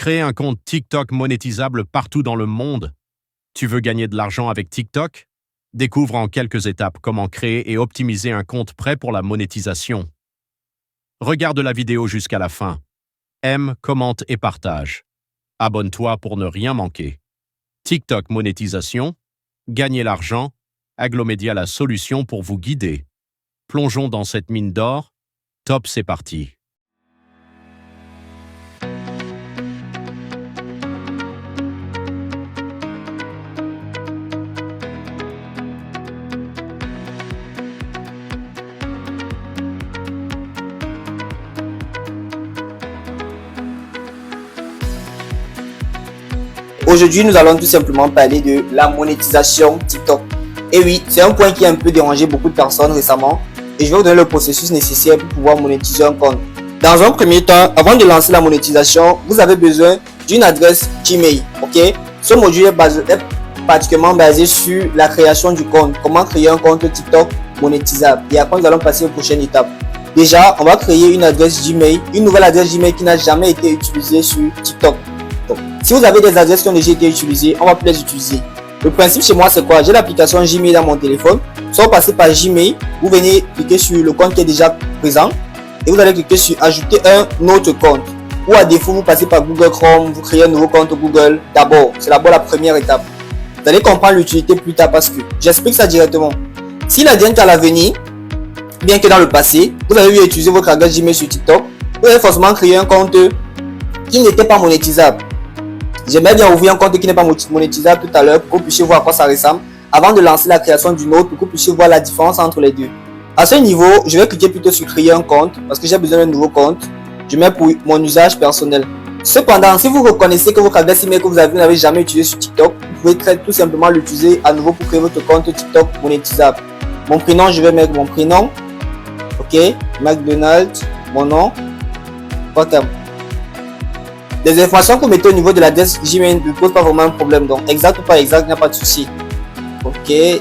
créer un compte TikTok monétisable partout dans le monde? Tu veux gagner de l'argent avec TikTok? Découvre en quelques étapes comment créer et optimiser un compte prêt pour la monétisation. Regarde la vidéo jusqu'à la fin. Aime, commente et partage. Abonne-toi pour ne rien manquer. TikTok monétisation, gagner l'argent, Aglomédia la solution pour vous guider. Plongeons dans cette mine d'or. Top, c'est parti. Aujourd'hui, nous allons tout simplement parler de la monétisation TikTok. Et oui, c'est un point qui a un peu dérangé beaucoup de personnes récemment. Et je vais vous donner le processus nécessaire pour pouvoir monétiser un compte. Dans un premier temps, avant de lancer la monétisation, vous avez besoin d'une adresse Gmail. Ok? Ce module est particulièrement basé sur la création du compte. Comment créer un compte TikTok monétisable. Et après, nous allons passer aux prochaines étapes. Déjà, on va créer une adresse Gmail, une nouvelle adresse Gmail qui n'a jamais été utilisée sur TikTok. Donc, si vous avez des adresses qui ont déjà été utilisées, on va plus les utiliser. Le principe chez moi, c'est quoi? J'ai l'application Gmail dans mon téléphone. Soit vous passez par Gmail, vous venez cliquer sur le compte qui est déjà présent et vous allez cliquer sur ajouter un autre compte. Ou à défaut, vous passez par Google Chrome, vous créez un nouveau compte Google d'abord. C'est d'abord la première étape. Vous allez comprendre l'utilité plus tard parce que j'explique ça directement. S'il advient qu'à l'avenir, bien que dans le passé, vous avez eu à utiliser votre adresse Gmail sur TikTok, vous allez forcément créer un compte qui n'était pas monétisable. J'aimerais bien ouvrir un compte qui n'est pas monétisable tout à l'heure pour que vous puissiez voir à quoi ça ressemble avant de lancer la création d'une autre pour que vous puissiez voir la différence entre les deux. À ce niveau, je vais cliquer plutôt sur créer un compte parce que j'ai besoin d'un nouveau compte. Je mets pour mon usage personnel. Cependant, si vous reconnaissez que votre adresse email que vous n'avez jamais utilisée sur TikTok, vous pouvez tout simplement l'utiliser à nouveau pour créer votre compte TikTok monétisable. Mon prénom, je vais mettre mon prénom. Ok, McDonald, mon nom. Ok. Les informations que vous mettez au niveau de l'adresse Gmail ne posent pas vraiment un problème. Donc, exact ou pas exact, il n'y a pas de souci. Ok.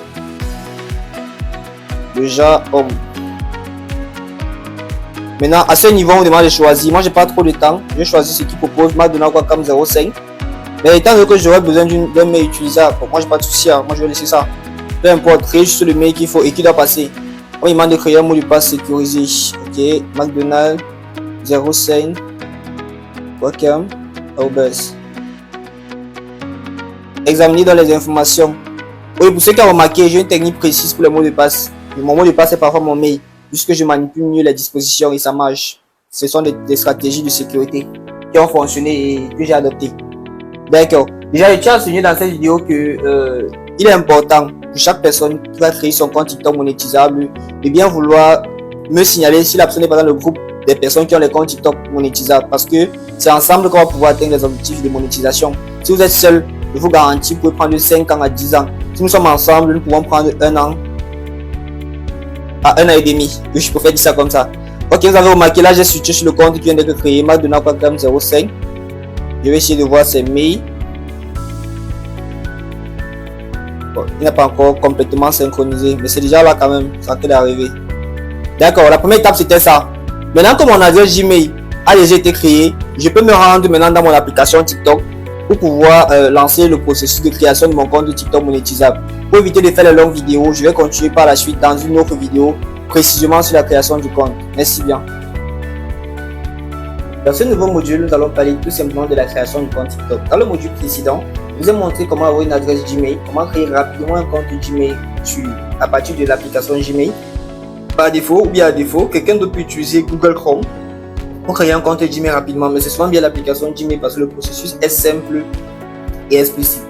Déjà, homme. Maintenant, à ce niveau, on vous demande de choisir. Moi, j'ai pas trop de temps. Je vais choisir ce qui propose McDonald Qualcomm 05. Mais étant donné que j'aurais besoin d'un mail utilisable, bon, moi, j'ai pas de souci. Moi, je vais laisser ça. Peu importe, créer juste le mail qu'il faut et qui doit passer. On demande de créer un mot de passe sécurisé. Ok. McDonald 05. Welcome au buzz. Examiner dans les informations. Oui, pour ceux qui ont remarqué, j'ai une technique précise pour le mot de passe. Mon mot de passe est parfois mon mail, puisque je manipule mieux les dispositions et ça marche. Ce sont des stratégies de sécurité qui ont fonctionné et que j'ai adoptées. D'accord. Déjà, je tiens à souligner dans cette vidéo que il est important pour chaque personne qui va créer son compte TikTok monétisable de bien vouloir me signaler si la personne n'est pas dans le groupe des personnes qui ont les comptes TikTok monétisables parce que c'est ensemble qu'on va pouvoir atteindre les objectifs de monétisation. Si vous êtes seul, je vous garantis que vous pouvez prendre de 5 ans à 10 ans. Si nous sommes ensemble, nous pouvons prendre 1 an à 1 an et demi. Je préfère dire ça comme ça. Ok, vous avez remarqué là, j'ai switché sur le compte qui vient d'être créé, McDonald Qualcomm 05. Je vais essayer de voir ses mails. Bon, il n'est pas encore complètement synchronisé, mais c'est déjà là quand même, ça peut arriver. D'accord, la première étape c'était ça. Maintenant que mon adresse Gmail a déjà été créée, je peux me rendre maintenant dans mon application TikTok pour pouvoir lancer le processus de création de mon compte TikTok monétisable. Pour éviter de faire les longues vidéos, je vais continuer par la suite dans une autre vidéo précisément sur la création du compte. Merci bien. Dans ce nouveau module, nous allons parler tout simplement de la création du compte TikTok. Dans le module précédent, je vous ai montré comment avoir une adresse Gmail, comment créer rapidement un compte Gmail à partir de l'application Gmail. Par défaut ou bien à défaut, quelqu'un d'autre peut utiliser Google Chrome pour créer un compte Gmail rapidement, mais c'est souvent bien l'application Gmail parce que le processus est simple et explicite.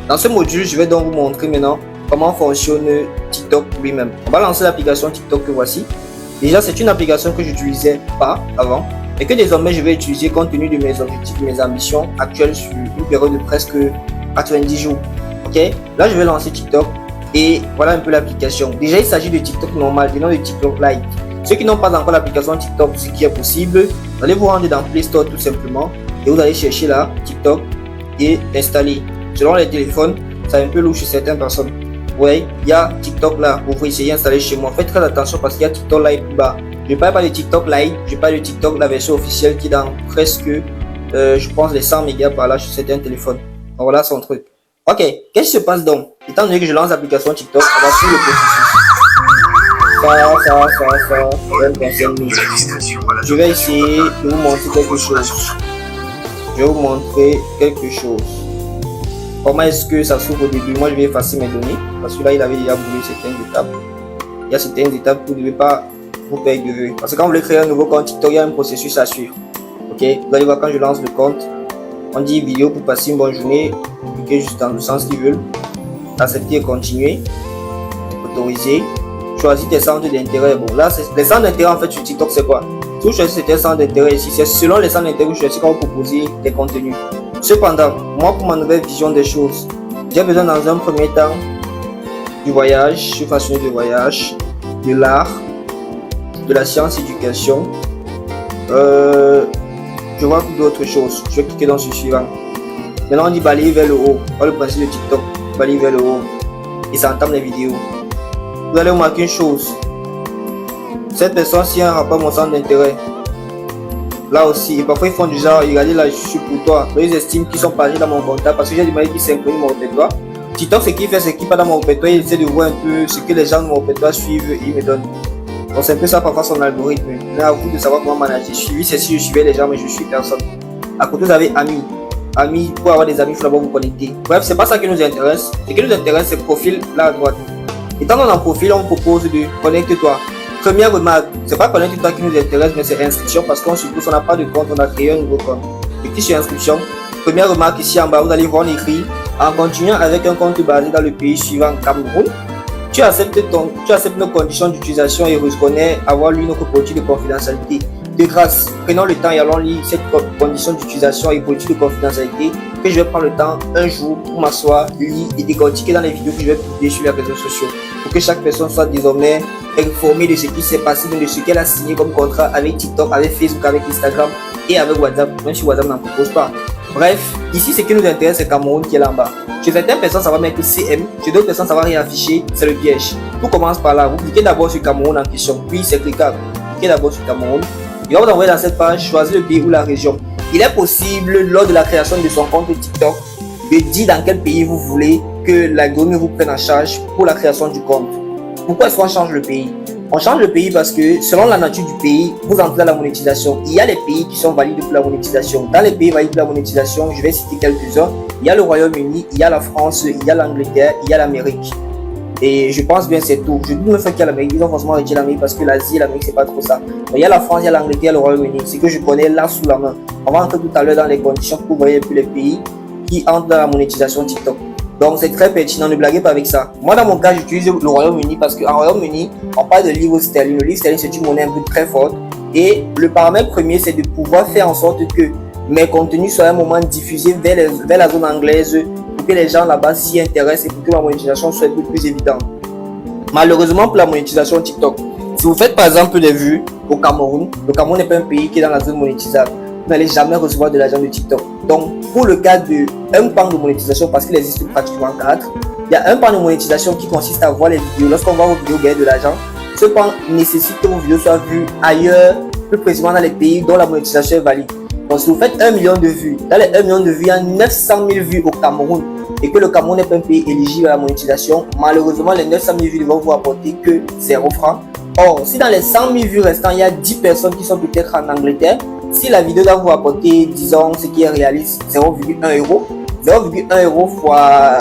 Dans ce module, je vais donc vous montrer maintenant comment fonctionne TikTok lui-même. On va lancer l'application TikTok que voici. Déjà, c'est une application que je n'utilisais pas avant et que désormais je vais utiliser compte tenu de mes objectifs, de mes ambitions actuelles sur une période de presque 90 jours. Ok, là je vais lancer TikTok. Et voilà un peu l'application. Déjà, il s'agit de TikTok normal et non de TikTok Lite. Ceux qui n'ont pas encore l'application TikTok, ce qui est possible, vous allez vous rendre dans Play Store tout simplement et vous allez chercher là TikTok et installer. Selon les téléphones, c'est un peu louche chez certaines personnes. Ouais, il y a TikTok là, vous pouvez essayer d'installer chez moi. Faites très attention parce qu'il y a TikTok Lite plus bas. Je ne parle pas de TikTok Lite, je parle de TikTok, la version officielle qui est dans presque je pense les 100 mégas par là sur certains téléphones. Donc voilà son truc. Ok, qu'est-ce qui se passe donc? Étant donné que je lance l'application TikTok, on va suivre le processus. Ça me concerne nous. Je vais essayer de vous montrer quelque chose. Je vais vous montrer quelque chose. Comment est-ce que ça s'ouvre au début? Moi, je vais effacer mes données parce que là, il avait déjà brûlé certaines étapes. Il y a certaines étapes que vous ne devez pas vous perdre de vue. Parce que quand vous voulez créer un nouveau compte TikTok, il y a un processus à suivre. Ok, vous allez voir quand je lance le compte, on dit vidéo pour passer une bonne journée. Cliquez juste dans le sens qu'ils veulent. Accepter et continuer. Autoriser. Choisis tes centres d'intérêt. Bon, là, les centres d'intérêt en fait sur TikTok, c'est quoi? Si vous choisissez tes centres d'intérêt ici, c'est selon les centres d'intérêt que vous choisissez quand vous proposez des contenus. Cependant, moi, pour ma nouvelle vision des choses, j'ai besoin dans un premier temps du voyage. Je suis passionné de voyage, de l'art, de la science-éducation. Je vois d'autres choses. Je vais cliquer dans ce suivant. Maintenant, on dit balayer vers le haut. Voilà le principe de TikTok. Balayer vers le haut. Et ça entame les vidéos. Vous allez remarquer une chose. Cette personne-ci a un rapport à mon centre d'intérêt. Là aussi, et parfois ils font du genre, regardez là, je suis pour toi. Donc, ils estiment qu'ils sont passés dans mon contact parce que j'ai demandé qu'ils synchronisent mon répertoire. TikTok, ce qu'il fait, c'est qu'il part dans mon répertoire, il essaie de voir un peu ce que les gens de mon répertoire suivent et ils me donnent. Donc, c'est un peu ça parfois son algorithme. Mais à vous de savoir comment manager. Suivi, c'est si je suivais les gens, mais je suis personne. À côté, vous avez amis. Amis, pour avoir des amis, il faut d'abord vous connecter. Bref, c'est pas ça qui nous intéresse. Ce qui nous intéresse, c'est le profil là à droite. Étant dans un profil, on vous propose de connecte-toi. Première remarque, c'est pas connecte-toi qui nous intéresse, mais c'est inscription parce qu'on suppose qu'on n'a pas de compte, on a créé un nouveau compte. Cliquez sur inscription. Première remarque ici en bas, vous allez voir écrit en continuant avec un compte basé dans le pays suivant, Cameroun. Tu acceptes nos conditions d'utilisation et reconnais avoir lu notre politique de confidentialité. De grâce, prenons le temps et allons lire cette condition d'utilisation et politique de confidentialité que je vais prendre le temps un jour pour m'asseoir, lire et décortiquer dans les vidéos que je vais publier sur les réseaux sociaux pour que chaque personne soit désormais informée de ce qui s'est passé, de ce qu'elle a signé comme contrat avec TikTok, avec Facebook, avec Instagram et avec WhatsApp, même si WhatsApp n'en propose pas. Bref, ici ce qui nous intéresse c'est Cameroun qui est là en bas. Chez certaines personnes ça va mettre CM, chez d'autres personnes ça va rien afficher, c'est le piège. Tout commence par là, vous cliquez d'abord sur Cameroun en question, puis c'est cliquable. Cliquez d'abord sur Cameroun. Il va vous envoyer dans cette page, choisir le pays ou la région. Il est possible, lors de la création de son compte TikTok, de dire dans quel pays vous voulez que l'algorithme vous prenne en charge pour la création du compte. Pourquoi est-ce qu'on change le pays? On change le pays parce que selon la nature du pays, vous entrez dans la monétisation. Il y a les pays qui sont valides pour la monétisation. Dans les pays valides pour la monétisation, je vais citer quelques-uns. Il y a le Royaume-Uni, il y a la France, il y a l'Angleterre, il y a l'Amérique. Et je pense bien c'est tout. Je dis me fait qu'il y a l'Amérique, ils ont forcément retiré l'Amérique parce que l'Asie et l'Amérique c'est pas trop ça. Donc, il y a la France, il y a l'Angleterre, il y a le Royaume-Uni. C'est que je connais là sous la main. On va entrer tout à l'heure dans les conditions pour voir un peu les pays qui entrent dans la monétisation TikTok. Donc c'est très pertinent, ne blaguez pas avec ça. Moi dans mon cas j'utilise le Royaume-Uni parce qu'en Royaume-Uni on parle de livre sterling. Le livre sterling c'est une monnaie un peu très forte. Et le paramètre premier c'est de pouvoir faire en sorte que mes contenus soient à un moment diffusés vers la zone anglaise pour que les gens là-bas s'y intéressent et pour que ma monétisation soit un peu plus évidente. Malheureusement pour la monétisation TikTok, si vous faites par exemple des vues au Cameroun, le Cameroun n'est pas un pays qui est dans la zone monétisable. Vous n'allez jamais recevoir de l'argent de TikTok. Donc, pour le cas d'un pan de monétisation, parce qu'il existe pratiquement 4, il y a un pan de monétisation qui consiste à voir les vidéos. Lorsqu'on voit vos vidéos gagner de l'argent, ce pan nécessite que vos vidéos soient vues ailleurs, plus précisément dans les pays dont la monétisation est valide. Donc, si vous faites 1 million de vues, dans les 1 million de vues, il y a 900 000 vues au Cameroun et que le Cameroun n'est pas un pays éligible à la monétisation, malheureusement, les 900 000 vues ne vont vous apporter que 0 francs. Or, si dans les 100 000 vues restants, il y a 10 personnes qui sont peut-être en Angleterre, si la vidéo doit vous apporter, disons, ce qui est réaliste, 0,1 euro, 0,1 euro fois,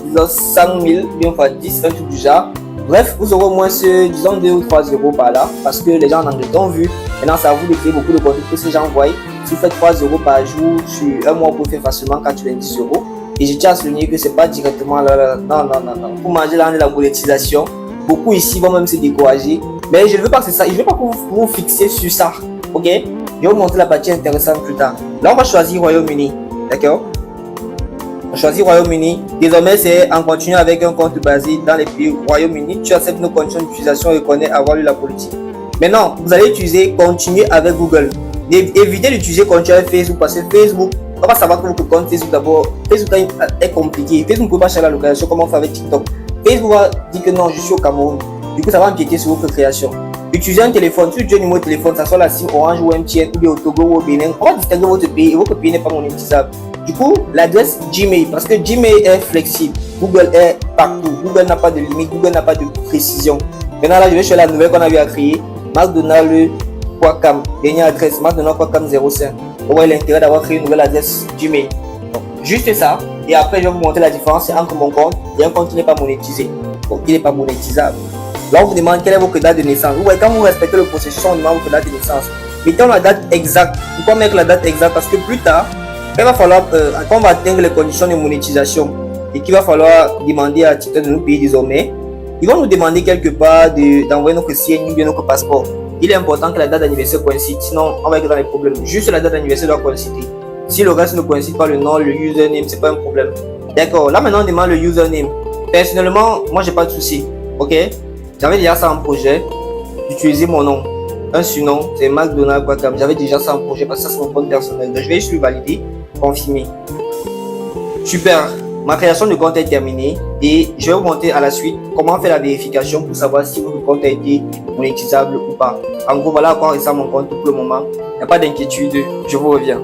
disons, 100 000, bien fois 10, un truc du genre. Bref, vous aurez au moins, disons, 2 ou 3 euros par là, parce que les gens en Angleterre ont vu. Maintenant, ça à vous de créer beaucoup de contenu que ces gens voient. Si vous faites 3 euros par jour, sur un mois, vous pouvez faire facilement 90 euros. Et je tiens à souligner que c'est pas directement là. Non. Pour manger là, on est la monétisation. Beaucoup ici vont même se décourager. Mais je ne veux pas que c'est ça. Je ne veux pas que vous vous fixiez sur ça. Ok? Je vais vous montrer la partie intéressante plus tard. Là, on va choisir Royaume-Uni. D'accord? On choisit Royaume-Uni. Désormais, c'est en continuant avec un compte basé dans les pays Royaume-Uni. Tu acceptes nos conditions d'utilisation et reconnais avoir lu la politique. Maintenant, vous allez utiliser continuer avec Google. Évitez d'utiliser continuer avec Facebook parce que Facebook, on va savoir que votre compte Facebook d'abord. Facebook est compliqué. Facebook ne peut pas chercher la localisation comme on fait avec TikTok. Facebook va dire que non, je suis au Cameroun. Du coup, ça va empiéter sur votre création. Utilisez un téléphone, si vous utilisez un numéro de téléphone, ça soit la SIM Orange ou MTN ou bien au Togo ou au Bénin, on va distinguer votre pays et votre pays n'est pas monétisable. Du coup, l'adresse Gmail, parce que Gmail est flexible, Google est partout, Google n'a pas de limite, Google n'a pas de précision. Maintenant là, je vais sur la nouvelle qu'on a eu à créer, McDonald's Quacam, dernière adresse, McDonald's Quacam 05. On voit l'intérêt d'avoir créé une nouvelle adresse Gmail. Donc, juste ça, et après je vais vous montrer la différence entre mon compte et un compte qui n'est pas monétisé, donc qui n'est pas monétisable. Là, on vous demande quelle est votre date de naissance. Vous voyez, quand vous respectez le processus, on demande votre date de naissance. Mettons la date exacte. Pourquoi mettre la date exacte? Parce que plus tard, il va falloir, quand on va atteindre les conditions de monétisation et qu'il va falloir demander à TikTok de nous payer désormais, ils vont nous demander quelque part d'envoyer notre CNI ou bien notre passeport. Il est important que la date d'anniversaire coïncide, sinon on va être dans les problèmes. Juste la date d'anniversaire doit coïncider. Si le reste ne coïncide pas, le nom, le username, c'est pas un problème. D'accord, là maintenant on demande le username. Personnellement, moi j'ai pas de souci. Ok? J'avais déjà ça en projet, d'utiliser mon nom. Un surnom, c'est McDonald's Quacam. J'avais déjà ça en projet parce que ça c'est mon compte personnel. Donc je vais juste le valider, confirmer. Super, ma création de compte est terminée et je vais vous montrer à la suite comment faire la vérification pour savoir si votre compte a été monétisable ou pas. En gros, voilà à quoi ressemble mon compte pour le moment. Il n'y a pas d'inquiétude, je vous reviens.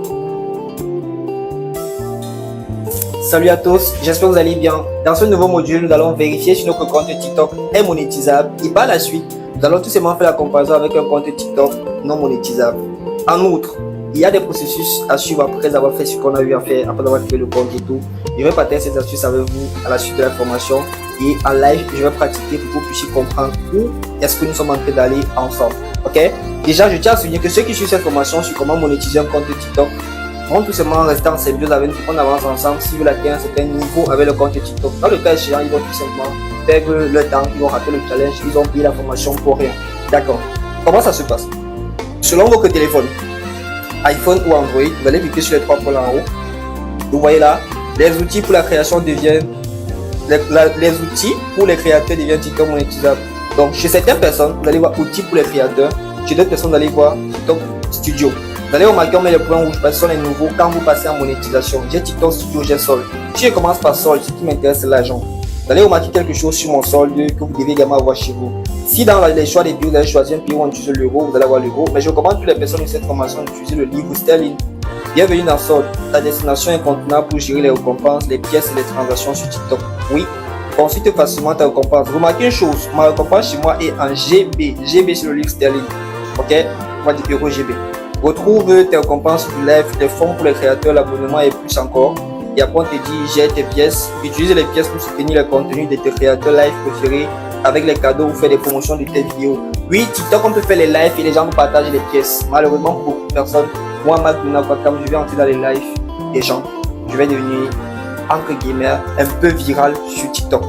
Salut à tous, j'espère que vous allez bien. Dans ce nouveau module, nous allons vérifier si notre compte TikTok est monétisable et par la suite, nous allons tout simplement faire la comparaison avec un compte TikTok non monétisable. En outre, il y a des processus à suivre après avoir fait ce qu'on a eu à faire, après avoir créé le compte et tout. Je vais partager ces astuces avec vous à la suite de la formation et en live, je vais pratiquer pour que vous puissiez comprendre où est-ce que nous sommes en train d'aller ensemble. Ok? Déjà, je tiens à souligner que ceux qui suivent cette formation sur comment monétiser un compte TikTok vont tout simplement rester en symbiose avec nous, on avance ensemble si vous atteindre un certain niveau avec le compte TikTok. Dans le cas échéant, ils vont tout simplement perdre le temps, ils vont rater le challenge, ils ont payé la formation pour rien. D'accord. Comment ça se passe? Selon votre téléphone, iPhone ou Android, vous allez cliquer sur les trois points en haut. Vous voyez là, les outils pour la création deviennent les outils pour les créateurs deviennent TikTok monétisables. Donc chez certaines personnes, vous allez voir outils pour les créateurs. Chez d'autres personnes, vous allez voir TikTok Studio. Vous allez remarquer, on met les points rouges parce que ce sont les nouveaux quand vous passez en monétisation. J'ai TikTok Studio, j'ai solde. Si je commence par solde, ce qui m'intéresse c'est l'argent. Vous allez remarquer quelque chose sur mon solde que vous devez également avoir chez vous. Si dans les choix des pays, vous allez choisir un pays où on utilise l'euro, vous allez avoir l'euro. Mais je recommande à toutes les personnes de cette formation d'utiliser le livre sterling. Bienvenue dans solde. Ta destination incontournable pour gérer les récompenses, les pièces et les transactions sur TikTok. Oui, consulte facilement ta récompense. Remarquez une chose, ma récompense chez moi est en GB. GB sur le livre sterling. Ok, on va dire euro GB. Retrouve tes récompenses du live, les fonds pour les créateurs, l'abonnement et plus encore. Et après on te dit j'ai tes pièces. Utilise les pièces pour soutenir le contenu de tes créateurs live préférés avec les cadeaux ou faire des promotions de tes vidéos. Oui, TikTok on peut faire les lives et les gens nous partagent les pièces. Malheureusement pour beaucoup de personnes, moi McDonald's Quacam, je vais entrer dans les lives des gens. Je vais devenir entre guillemets un peu viral sur TikTok.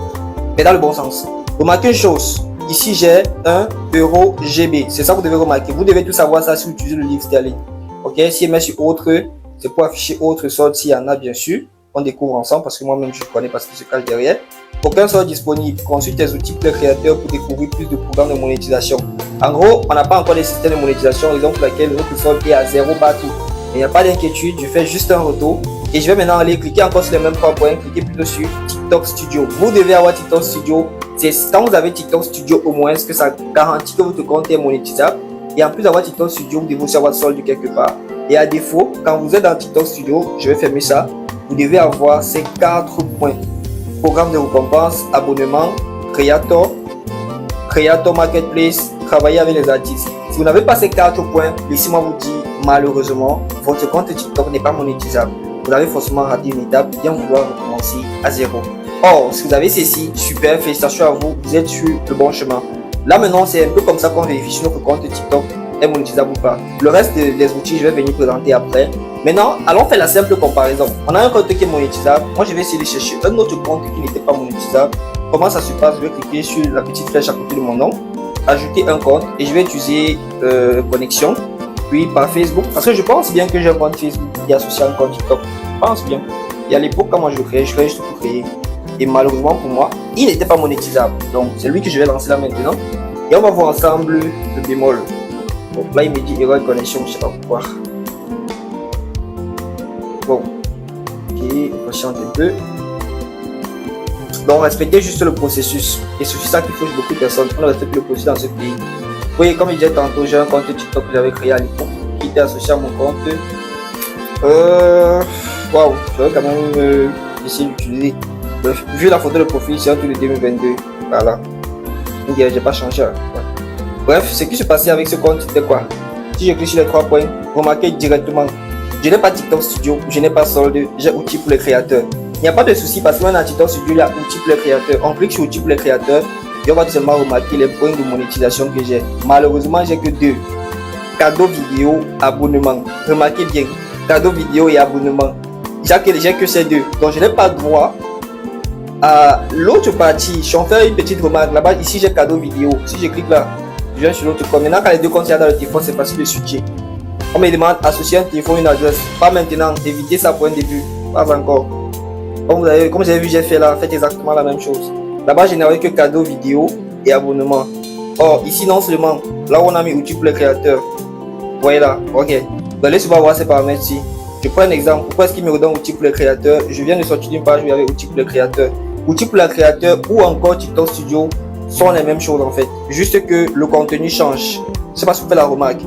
Mais dans le bon sens. Remarquez une chose. Ici, j'ai 1 euro GB. C'est ça que vous devez remarquer. Vous devez tout savoir ça si vous utilisez le livre sterling. Ok, si je mets sur autre, c'est pour afficher autre solde s'il y en a, bien sûr. On découvre ensemble parce que moi-même je connais parce qu'il se cache derrière. Aucun solde disponible. Consulte tes outils pour les créateurs pour découvrir plus de programmes de monétisation. En gros, on n'a pas encore les systèmes de monétisation, raison pour laquelle notre solde est à 0 partout. Il n'y a pas d'inquiétude, je fais juste un retour. Et je vais maintenant aller cliquer encore sur les mêmes 3 points, cliquer plutôt sur TikTok Studio. Vous devez avoir TikTok Studio. C'est quand vous avez TikTok Studio au moins, que ça garantit que votre compte est monétisable. Et en plus d'avoir TikTok Studio, vous devez aussi avoir solde quelque part. Et à défaut, quand vous êtes dans TikTok Studio, je vais fermer ça, vous devez avoir ces 4 points. Programme de récompense, abonnement, Creator Marketplace, travailler avec les artistes. Si vous n'avez pas ces 4 points, laissez-moi vous dire, malheureusement, votre compte TikTok n'est pas monétisable. Vous avez forcément raté une étape, bien vouloir recommencer à zéro. Or, si vous avez ceci, super, félicitations à vous, vous êtes sur le bon chemin. Là maintenant, c'est un peu comme ça qu'on vérifie si notre compte TikTok est monétisable ou pas. Le reste des outils, je vais venir présenter après. Maintenant, allons faire la simple comparaison. On a un compte qui est monétisable. Moi, je vais essayer de chercher un autre compte qui n'était pas monétisable. Comment ça se passe? Je vais cliquer sur la petite flèche à côté de mon nom, ajouter un compte et je vais utiliser connexion. Puis par Facebook, parce que je pense bien que j'ai un compte Facebook qui est associé à un compte TikTok. Je pense bien. Et à l'époque, quand moi je le créais, je créais juste pour créer. Et malheureusement pour moi, il n'était pas monétisable. Donc c'est lui que je vais lancer là maintenant. Et on va voir ensemble le bémol. Donc là il me dit erreur de connexion, je ne sais pas pourquoi. Bon. Ok, on patiente un peu. Donc respectez juste le processus. Et c'est ça qui touche beaucoup de personnes. On respecte le processus dans ce pays. Oui, comme je disais tantôt, j'ai un compte TikTok que j'avais créé à l'époque qui était associé à mon compte. Waouh, j'aurais quand même essayé d'utiliser. Bref, vu la photo de profil, c'est un truc de 2022. Voilà. Donc, j'ai pas changé. Ouais. Bref, ce qui se passait avec ce compte, c'était quoi? Si je clique sur les 3 points, remarquez directement, je n'ai pas TikTok Studio, je n'ai pas solde, j'ai outils pour les créateurs. Il n'y a pas de souci parce que maintenant TikTok Studio, il y a outils pour les créateurs. On clique sur outils pour les créateurs et on va tout simplement remarquer les points de monétisation que j'ai. Malheureusement, j'ai que 2. Cadeau vidéo, abonnement. Remarquez bien, cadeau vidéo et abonnement. J'ai que ces 2. Donc je n'ai pas droit à l'autre partie. Je vais faire une petite remarque. Là-bas, ici, j'ai cadeau vidéo. Si je clique là, je viens sur l'autre compte. Maintenant, quand les 2 comptes sont dans le téléphone, c'est facile de switcher. On me demande associer un téléphone, une adresse. Pas maintenant. Évitez ça pour un début. Pas encore. Comme vous avez vu, j'ai fait là. Faites exactement la même chose. Là-bas, je n'avais que cadeau vidéo et abonnement. Or, ici, non seulement. Là où on a mis outils pour les créateurs. Vous voyez là. Ok. Vous allez souvent voir ces paramètres-ci. Je prends un exemple. Pourquoi est-ce qu'il me redonne outils pour les créateurs? Je viens de sortir d'une page où il y avait outils pour les créateurs. Outils pour les créateurs ou encore TikTok Studio sont les mêmes choses en fait. Juste que le contenu change. Je sais pas si vous faites la remarque.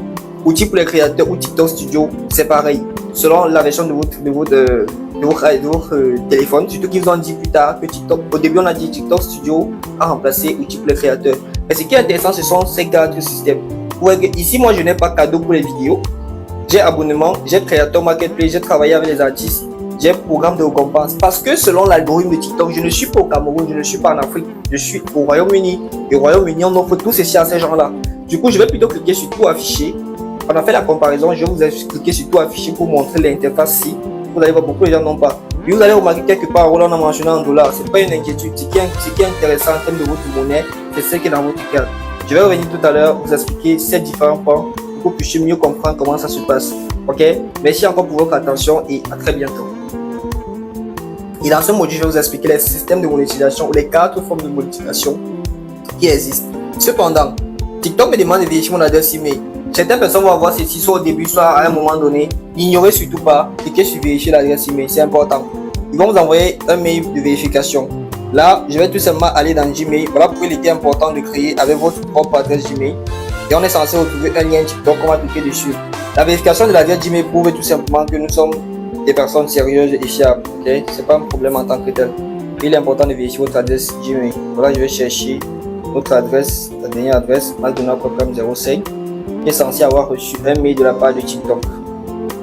Outils pour les créateurs ou TikTok Studio, c'est pareil. Selon la version de votre téléphone. Surtout qu'ils ont dit plus tard que TikTok. Au début, on a dit TikTok Studio a remplacé outils pour les créateurs. Mais ce qui est intéressant, ce sont ces 4 systèmes. Ici, moi, je n'ai pas cadeau pour les vidéos. J'ai abonnement, j'ai créateur marketplace, j'ai travaillé avec les artistes, j'ai programme de récompense. Parce que selon l'algorithme de TikTok, je ne suis pas au Cameroun, je ne suis pas en Afrique, je suis au Royaume-Uni. Et au Royaume-Uni, on offre tout ceci à ces gens-là. Du coup, je vais plutôt cliquer sur tout afficher. On a fait la comparaison, je vais vous cliquer sur tout afficher pour montrer l'interface-ci. Vous allez voir, beaucoup de gens n'ont pas. Puis vous allez remarquer quelque part, où on a mentionné en dollars. Ce n'est pas une inquiétude. Ce qui est intéressant en termes de votre monnaie, c'est ce qui est dans votre carte. Je vais revenir tout à l'heure vous expliquer ces différents points pour que vous puissiez mieux comprendre comment ça se passe. Ok? Merci encore pour votre attention et à très bientôt. Et dans ce module, je vais vous expliquer les systèmes de monétisation ou les 4 formes de monétisation qui existent. Cependant, TikTok me demande de vérifier mon adresse email. Certaines personnes vont avoir ceci soit au début, soit à un moment donné. N'ignorez surtout pas, cliquez sur vérifier l'adresse email, c'est important. Ils vont vous envoyer un mail de vérification. Là, je vais tout simplement aller dans Gmail. Voilà pourquoi il était important de créer avec votre propre adresse Gmail. Et on est censé retrouver un lien TikTok qu'on va cliquer dessus. La vérification de l'adresse Gmail prouve tout simplement que nous sommes des personnes sérieuses et fiables. Okay? Ce n'est pas un problème en tant que tel. Il est important de vérifier votre adresse Gmail. Voilà, je vais chercher notre adresse, la dernière adresse, Maldonado.com05, qui est censé avoir reçu un mail de la part de TikTok.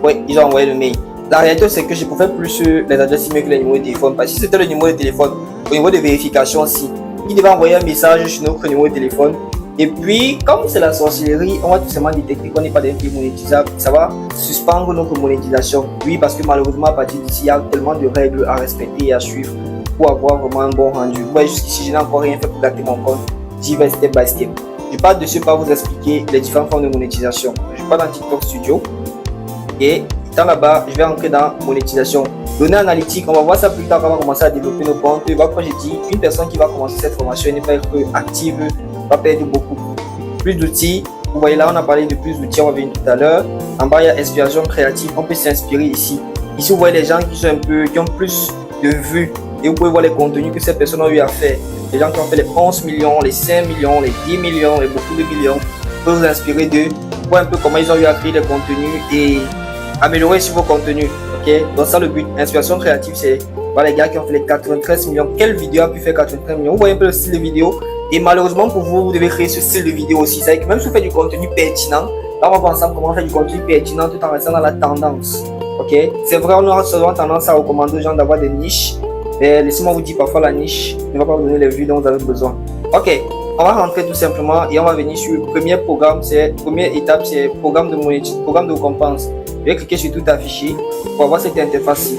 Oui, ils ont envoyé le mail. La réalité, c'est que je peux faire plus les adresses email que les numéros de téléphone. Parce que si c'était le numéro de téléphone, au niveau de vérification aussi, il devait envoyer un message sur notre numéro de téléphone. Et puis, comme c'est la sorcellerie, on va tout simplement détecter qu'on n'est pas des pays monétisables. Ça va suspendre notre monétisation. Oui, parce que malheureusement, à partir d'ici, il y a tellement de règles à respecter et à suivre pour avoir vraiment un bon rendu. Vous voyez, jusqu'ici, je n'ai encore rien fait pour gâter mon compte. J'y vais step by step. Je parle dessus pour vous expliquer les différentes formes de monétisation. Je parle dans TikTok Studio. Et dans là-bas, je vais entrer dans monétisation. Données analytiques, on va voir ça plus tard quand on va commencer à développer nos comptes. Et quand j'ai dit, une personne qui va commencer cette formation et n'est pas être active, va perdre beaucoup. Plus d'outils. Vous voyez là, on a parlé de plus d'outils, on va venir tout à l'heure. En bas, il y a inspiration créative. On peut s'inspirer ici. Ici, vous voyez les gens qui ont plus de vues. Et vous pouvez voir les contenus que ces personnes ont eu à faire. Les gens qui ont fait les 11 millions, les 5 millions, les 10 millions, et beaucoup de millions. Vous pouvez vous inspirer d'eux. Voir un peu comment ils ont eu à créer les contenus et améliorer sur vos contenus. Ok, donc ça le but. Inspiration créative, c'est voilà, les gars qui ont fait les 93 millions. Quelle vidéo a pu faire 93 millions? Vous voyez un peu le style de vidéo. Et malheureusement pour vous, vous devez créer ce style de vidéo aussi. C'est-à-dire que même si vous faites du contenu pertinent, là on va voir ensemble comment faire du contenu pertinent tout en restant dans la tendance. Ok, c'est vrai, on aura souvent tendance à recommander aux gens d'avoir des niches. Mais laissez-moi vous dire, parfois la niche ne va pas vous donner les vues dont vous avez besoin. Ok, on va rentrer tout simplement et on va venir sur le premier programme. Première étape, c'est programme de monétisation, programme de récompense. Je vais cliquer sur tout afficher pour avoir cette interface-ci.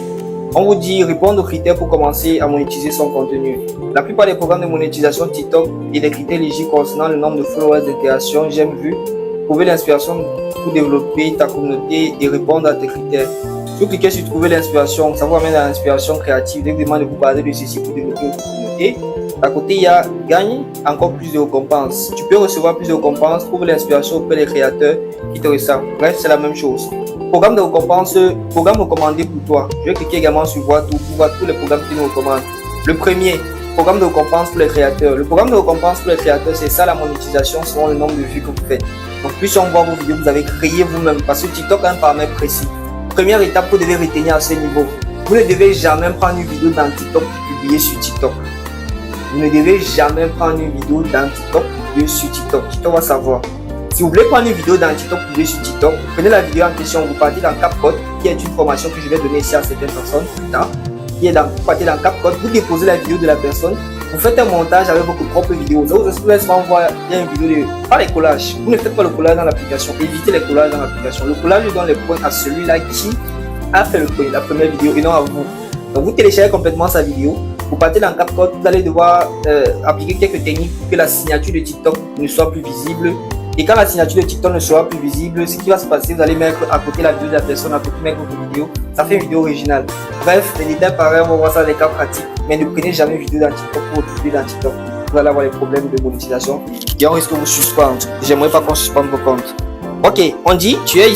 On vous dit répondre aux critères pour commencer à monétiser son contenu. La plupart des programmes de monétisation TikTok et des critères éligibles concernant le nombre de followers, d'interactions, j'aime vu, trouver l'inspiration pour développer ta communauté et répondre à tes critères. Si vous cliquez sur trouver l'inspiration, ça vous amène à l'inspiration créative. Dès que vous demandez de vous parler de ceci pour développer votre communauté. À côté, il y a gagne encore plus de récompenses. Tu peux recevoir plus de récompenses, trouve l'inspiration auprès des créateurs qui te ressemblent. Bref, c'est la même chose. Programme de récompense, programme recommandé pour toi. Je vais cliquer également sur voir tout pour voir tous les programmes qui nous recommandent. Le premier, programme de récompense pour les créateurs. Le programme de récompense pour les créateurs, c'est ça la monétisation selon le nombre de vues que vous faites. Donc plus on voit vos vidéos que vous avez créées vous-même, parce que TikTok a un paramètre précis. Première étape que vous devez retenir à ce niveau, vous ne devez jamais prendre une vidéo dans TikTok pour publier sur TikTok. Vous ne devez jamais prendre une vidéo dans TikTok pour publier sur TikTok. TikTok va savoir. Si vous voulez prendre une vidéo dans TikTok pour publier sur TikTok, prenez la vidéo en question, vous partez dans CapCut, qui est une formation que je vais donner ici à certaines personnes plus tard. Vous partez dans CapCut, vous déposez la vidéo de la personne, vous faites un montage avec votre propre vidéo. Vous allez souvent voir, il y a une vidéo de... Pas les collages, vous ne faites pas le collage dans l'application, évitez les collages dans l'application. Le collage donne les points à celui-là qui a fait la première vidéo et non à vous. Donc vous téléchargez complètement sa vidéo, vous partez dans CapCut, vous allez devoir appliquer quelques techniques pour que la signature de TikTok ne soit plus visible. Et quand la signature de TikTok ne sera plus visible, ce qui va se passer, vous allez mettre à côté la vidéo de la personne, à côté mettre votre vidéo. Ça fait une vidéo originale. Bref, les détails pareils, on va voir ça dans les cas pratiques. Mais ne prenez jamais une vidéo dans TikTok pour votre vidéo dans TikTok. Vous allez avoir des problèmes de monétisation et on risque de vous suspendre. J'aimerais pas qu'on suspende vos comptes. Ok, on dit, tu es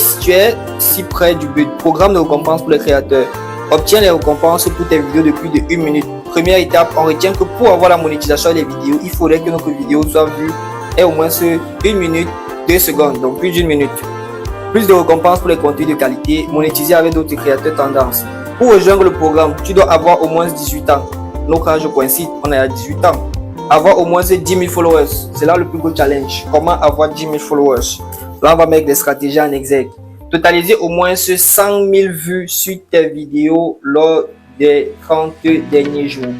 si près du but. Programme de récompense pour les créateurs. Obtiens les récompenses pour tes vidéos depuis de 1 minute. Première étape, on retient que pour avoir la monétisation des vidéos, il faudrait que notre vidéo soit vue et au moins 1 minute, 2 secondes, donc plus d'1 minute. Plus de récompenses pour les contenus de qualité, monétiser avec d'autres créateurs tendance. Pour rejoindre le programme, tu dois avoir au moins 18 ans. Notre âge coïncide, on est à 18 ans. Avoir au moins 10 000 followers, c'est là le plus gros challenge. Comment avoir 10 000 followers? Là, on va mettre des stratégies en exergue. Totaliser au moins 100 000 vues sur tes vidéos lors des 30 derniers jours.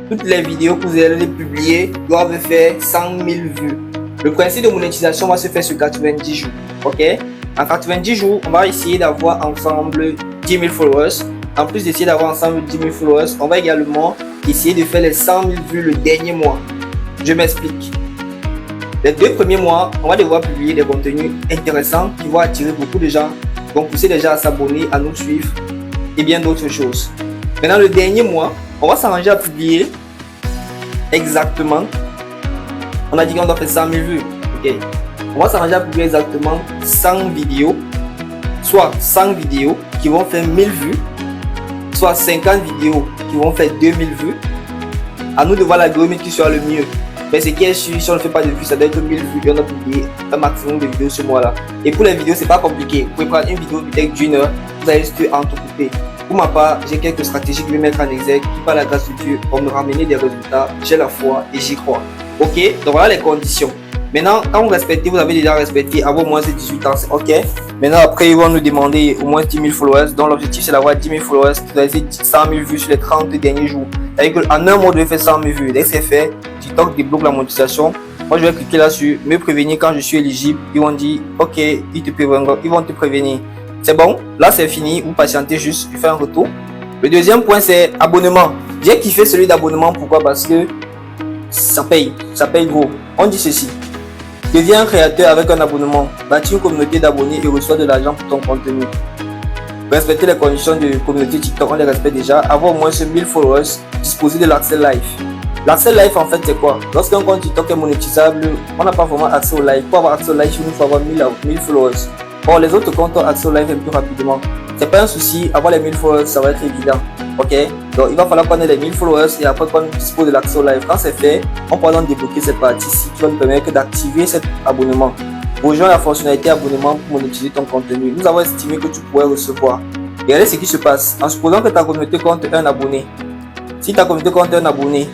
Toutes les vidéos que vous allez publier doivent faire 100 000 vues. Le principe de monétisation va se faire sur 90 jours. Ok? En 90 jours, on va essayer d'avoir ensemble 10 000 followers. En plus d'essayer d'avoir ensemble 10 000 followers, on va également essayer de faire les 100 000 vues le dernier mois. Je m'explique. Les 2 premiers mois, on va devoir publier des contenus intéressants qui vont attirer beaucoup de gens, qui vont pousser les gens à s'abonner, à nous suivre et bien d'autres choses. Maintenant, le dernier mois, on va s'arranger à publier exactement. On a dit qu'on doit faire 100 000 vues. Ok. On va s'arranger à publier exactement 100 vidéos, soit 100 vidéos qui vont faire 1000 vues, soit 50 vidéos qui vont faire 2000 vues. À nous de voir l'algorithme qui sera le mieux. Mais ce qui est sûr, si on ne fait pas de vues, ça doit être 1000 vues et on a publié un maximum de vidéos ce mois-là. Et pour les vidéos, c'est pas compliqué. Vous pouvez prendre une vidéo peut-être d'1 heure, vous allez juste entrecouper. Pour ma part, j'ai quelques stratégies que je vais mettre en exergue qui, par la grâce de Dieu, vont me ramener des résultats. J'ai la foi et j'y crois. Ok, donc voilà les conditions. Maintenant, quand vous respectez, vous avez déjà respecté, avoir au moins 18 ans, c'est ok. Maintenant, après, ils vont nous demander au moins 10 000 followers. Donc, l'objectif, c'est d'avoir 10 000 followers qui doivent faire 100 000 vues sur les 30 derniers jours. C'est-à-dire qu'en un mois, vous devez faire 100 000 vues. Dès que c'est fait, TikTok débloque la monétisation. Moi, je vais cliquer là-dessus, me prévenir quand je suis éligible. Ils vont dire, ok, ils vont te prévenir. C'est bon, là, c'est fini. Vous patientez juste, je fais un retour. Le deuxième point, c'est abonnement. J'ai kiffé celui d'abonnement. Pourquoi? Parce que ça paye gros. On dit ceci. Deviens un créateur avec un abonnement. Bâtis une communauté d'abonnés et reçois de l'argent pour ton contenu. Respecter les conditions de communauté TikTok, on les respecte déjà. Avoir au moins 1000 followers, disposer de l'accès live. L'accès live, en fait, c'est quoi? Lorsqu'un compte TikTok est monétisable, on n'a pas vraiment accès au live. Pour avoir accès au live, il faut avoir 1000 followers. Or, les autres comptes ont accès au live un peu rapidement. C'est pas un souci, avoir les 1000 followers, ça va être évident. Ok? Donc, il va falloir qu'on ait les 1000 followers et après qu'on dispose de l'accès au live. Quand c'est fait, on pourra donc débloquer cette partie-ci qui va nous permettre d'activer cet abonnement. Rejoins la fonctionnalité abonnement pour monétiser ton contenu. Nous avons estimé que tu pourrais recevoir. Et regardez ce qui se passe. En supposant que ta communauté compte un abonné. Si ta communauté compte un abonné,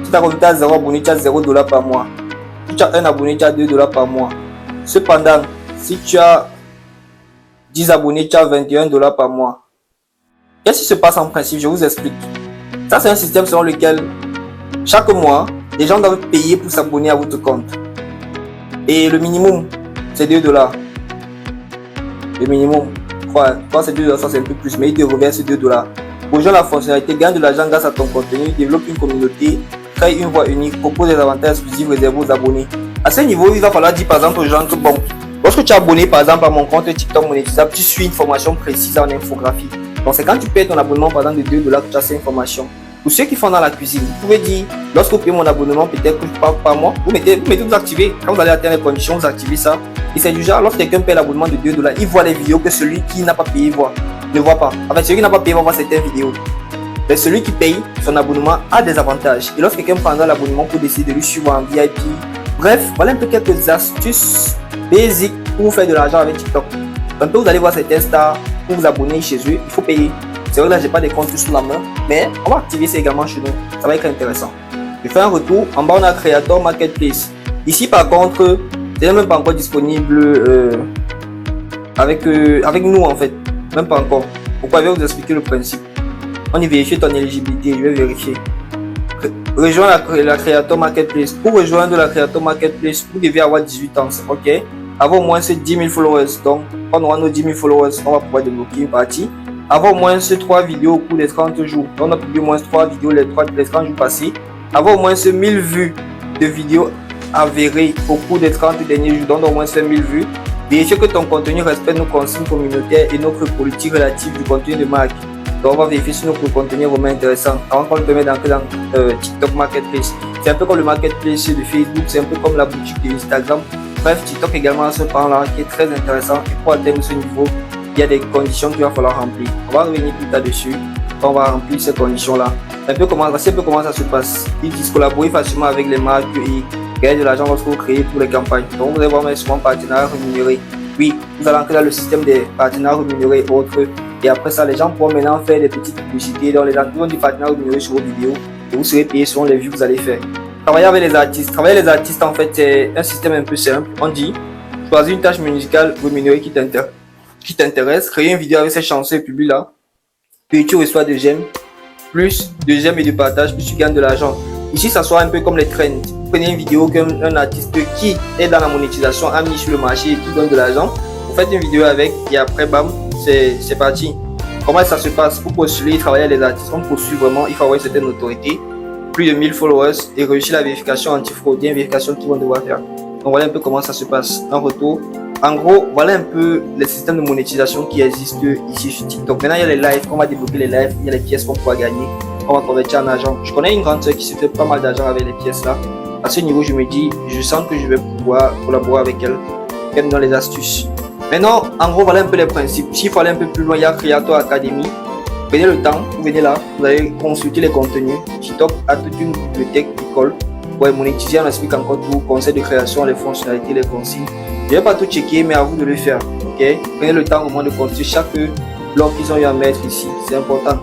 si ta communauté a 0 abonné, tu as $0 par mois. Si tu as un abonné, tu as $2 par mois. Cependant, si tu as 10 abonnés, tu as $21 par mois. Qu'est-ce qui se passe en principe? Je vous explique. Ça, c'est un système selon lequel chaque mois, les gens doivent payer pour s'abonner à votre compte. Et le minimum, c'est $2. Le minimum, quand c'est $2, ça c'est un peu plus, mais il te reverse $2. Rejoins la fonctionnalité, gagne de l'argent grâce à ton contenu, développe une communauté, crée une voix unique, propose des avantages exclusifs réservés aux abonnés. À ce niveau, il va falloir dire par exemple aux gens que bon, lorsque tu es abonné par exemple à mon compte TikTok monétisable, tu suis une formation précise en infographie. Donc c'est quand tu payes ton abonnement par exemple de $2 que tu as cette information. Pour ceux qui font dans la cuisine, vous pouvez dire, lorsque vous payez mon abonnement, peut-être que je parle par mois, vous mettez vous activez. Quand vous allez atteindre les conditions, vous activez ça. Et c'est du genre, lorsque quelqu'un paye l'abonnement de $2, il voit les vidéos que celui qui n'a pas payé ne voit pas. En fait, celui qui n'a pas payé va voir certaines vidéos. Mais celui qui paye son abonnement a des avantages. Et lorsque quelqu'un prendra l'abonnement pour décider de lui suivre en VIP, bref, voilà un peu quelques astuces basiques pour faire de l'argent avec TikTok. Un peu, vous allez voir certains stars, pour vous abonner chez eux, il faut payer. C'est vrai que là, j'ai pas des comptes sous la main, mais on va activer ça également chez nous. Ça va être intéressant. Je fais un retour. En bas, on a Creator Marketplace. Ici, par contre, c'est même pas encore disponible avec nous, en fait. Même pas encore. Pourquoi? Je vais vous expliquer le principe. On y vérifie ton éligibilité. Je vais vérifier. Rejoindre la Creator Marketplace. Pour rejoindre la Creator Marketplace, vous devez avoir 18 ans. Ok? Avoir au moins 10 000 followers. Donc, quand on aura nos 10 000 followers, on va pouvoir débloquer une partie. Avoir au moins 3 vidéos au cours des 30 jours. Donc, on a publié au moins 3 vidéos les 30 jours passés. Avoir au moins 1000 vues de vidéos avérées au cours des 30 derniers jours. Donc, au moins 1000 vues. Vérifier que ton contenu respecte nos consignes communautaires et notre politique relative du contenu de marque. Donc, on va vérifier si notre contenu est vraiment intéressant avant qu'on le permet d'entrer dans TikTok Marketplace. C'est un peu comme le Marketplace de Facebook, c'est un peu comme la boutique de Instagram. Bref, TikTok également à ce point-là qui est très intéressant. Et pour atteindre ce niveau, il y a des conditions qu'il va falloir remplir. On va revenir plus tard dessus. On va remplir ces conditions-là. Voici un peu comment ça se passe. Ils disent collaborer facilement avec les marques et gagner de l'argent lorsque vous créez pour les campagnes. Donc, vous allez voir souvent partenariat rémunéré. Oui, vous allez entrer dans le système des partenaires rémunérés et autres. Et après ça, les gens pourront maintenant faire des petites publicités dans les entreprises du partenaire rémunéré sur vos vidéos. Et vous serez payé selon les vues que vous allez faire. Travailler avec les artistes. Travailler les artistes, en fait, c'est un système un peu simple. On dit, choisis une tâche musicale rémunérée qui t'intéresse. Créer une vidéo avec cette chanson et publie là. Puis tu reçois de j'aime. Plus de j'aime et de partage, plus tu gagnes de l'argent. Ici, ça soit un peu comme les trends. Vous prenez une vidéo qu'un artiste qui est dans la monétisation a mis sur le marché et qui donne de l'argent. Vous faites une vidéo avec et après, bam, c'est parti. Comment ça se passe? Pour postuler, travailler avec les artistes, on postule vraiment, il faut avoir une certaine autorité. Plus de 1000 followers et réussir la vérification anti-fraude. Il y a une vérification qu'ils vont devoir faire. Donc voilà un peu comment ça se passe. En retour, en gros, voilà un peu les systèmes de monétisation qui existent ici sur TikTok. Maintenant, il y a les lives, on va développer les lives, il y a les pièces qu'on pourra gagner, on va convertir en argent. Je connais une grande soeur qui se fait pas mal d'argent avec les pièces là. À ce niveau, je me dis, je sens que je vais pouvoir collaborer avec elle, qu'elle me donne les astuces. Maintenant, en gros, voilà un peu les principes. S'il faut aller un peu plus loin, il y a Creator Academy. Prenez le temps, vous venez là, vous allez consulter les contenus. TikTok a toute une bibliothèque d'école. Ouais, monétiser, on explique encore tout, conseils de création, les fonctionnalités, les consignes. Je ne vais pas tout checker, mais à vous de le faire. Ok? Prenez le temps au moment de construire chaque bloc qu'ils ont eu à mettre ici. C'est important.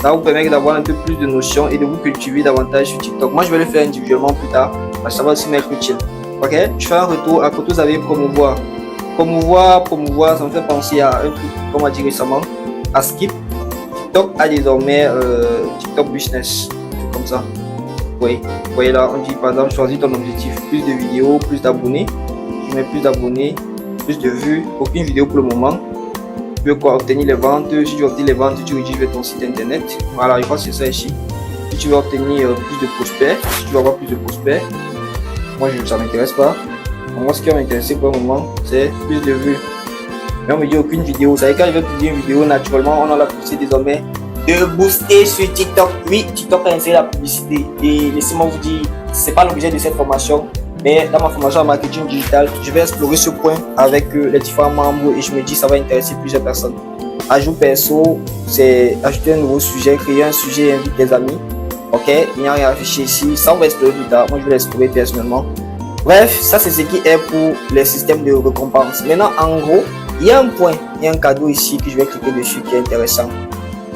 Ça va vous permettre d'avoir un peu plus de notions et de vous cultiver davantage sur TikTok. Moi, je vais le faire individuellement plus tard, parce que ça va aussi m'être utile. Ok? Je fais un retour. À côté, vous avez promouvoir. Promouvoir, ça me fait penser à un truc qu'on m'a dit récemment, à Skip. TikTok a désormais TikTok Business, comme ça. Oui, vous voyez là, on dit par exemple, choisis ton objectif, plus de vidéos, plus d'abonnés. Je mets plus d'abonnés, plus de vues, aucune vidéo pour le moment. Tu veux quoi? Obtenir les ventes. Si tu veux obtenir les ventes, tu rédiges ton site internet. Voilà, je crois que c'est ça ici. Si tu veux obtenir plus de prospects, si tu veux avoir plus de prospects, moi ça m'intéresse pas. Moi, ce qui va m'intéresser pour le moment, c'est plus de vues. Mais on me dit aucune vidéo. Vous savez, quand je vais publier une vidéo, naturellement, on a la possibilité désormais de booster sur TikTok. Oui, TikTok a inséré la publicité. Et laissez-moi vous dire, c'est pas l'objet de cette formation. Mais dans ma formation en marketing digital, je vais explorer ce point avec les différents membres et je me dis ça va intéresser plusieurs personnes. Ajout perso, c'est ajouter un nouveau sujet, créer un sujet et inviter des amis. Ok, il n'y a rien affiché ici. Ça, on va explorer plus tard. Moi, je vais l'explorer personnellement. Bref, ça, c'est ce qui est pour les systèmes de récompense. Maintenant, en gros, il y a un point, il y a un cadeau ici que je vais cliquer dessus qui est intéressant.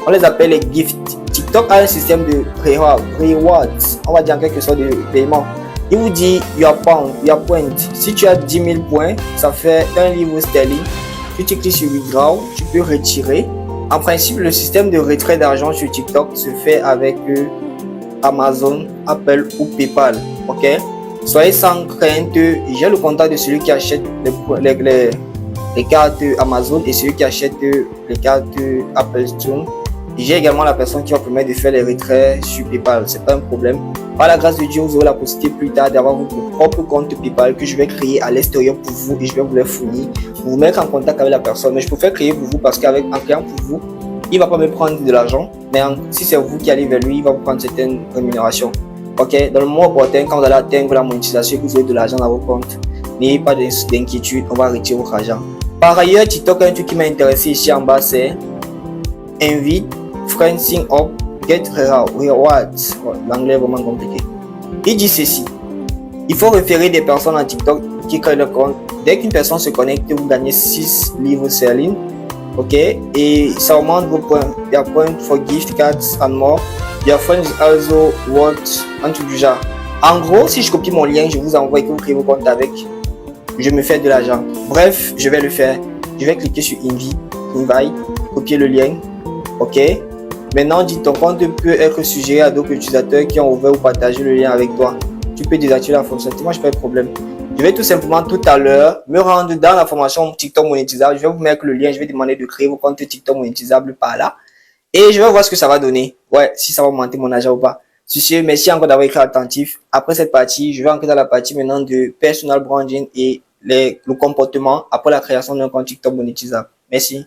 On les appelle les gifts. TikTok a un système de rewards. On va dire en quelque sorte de paiement. Il vous dit your point. Si tu as 10 000 points, ça fait 1 livre sterling. Si tu cliques sur withdraw, tu peux retirer. En principe, le système de retrait d'argent sur TikTok se fait avec Amazon, Apple ou PayPal. Ok? Soyez sans crainte. J'ai le contact de celui qui achète les cartes Amazon et celui qui achète les cartes Apple Store. J'ai également la personne qui va permettre de faire les retraits sur PayPal. C'est pas un problème. Par la grâce de Dieu, vous aurez la possibilité plus tard d'avoir votre propre compte PayPal que je vais créer à l'extérieur pour vous et je vais vous les fournir. Vous mettre en contact avec la personne. Mais je préfère créer pour vous parce qu'avec un client pour vous, il va pas me prendre de l'argent. Mais si c'est vous qui allez vers lui, il va vous prendre certaines rémunérations. Ok, dans le mois opportun, quand vous allez atteindre la monétisation et que vous avez de l'argent dans vos comptes, n'ayez pas d'inquiétude, on va retirer votre argent. Par ailleurs, TikTok, un truc qui m'a intéressé ici en bas, c'est invite, friends, sign up, get reward. L'anglais est vraiment compliqué. Il dit ceci. Il faut référer des personnes en TikTok qui créent le compte. Dès qu'une personne se connecte, vous gagnez 6 livres sterling. Ok, et ça augmente vos points. There are points for gift cards and more. Your friends also want un truc du genre. En gros, si je copie mon lien, je vous envoie et que vous créez vos comptes avec, je me fais de l'argent. Bref, je vais le faire. Je vais cliquer sur invite, copier le lien. Ok. Maintenant, dis ton compte peut être suggéré à d'autres utilisateurs qui ont ouvert ou partagé le lien avec toi. Tu peux désactiver la fonctionnalité. Moi, je n'ai pas de problème. Je vais tout simplement tout à l'heure me rendre dans la formation TikTok monétisable. Je vais vous mettre le lien. Je vais demander de créer vos comptes TikTok monétisables par là. Et je vais voir ce que ça va donner. Ouais, si ça va augmenter mon argent ou pas. Sur ce, merci encore d'avoir été attentif. Après cette partie, je vais entrer dans la partie maintenant de personal branding et le comportement après la création d'un compte TikTok monétisable. Merci.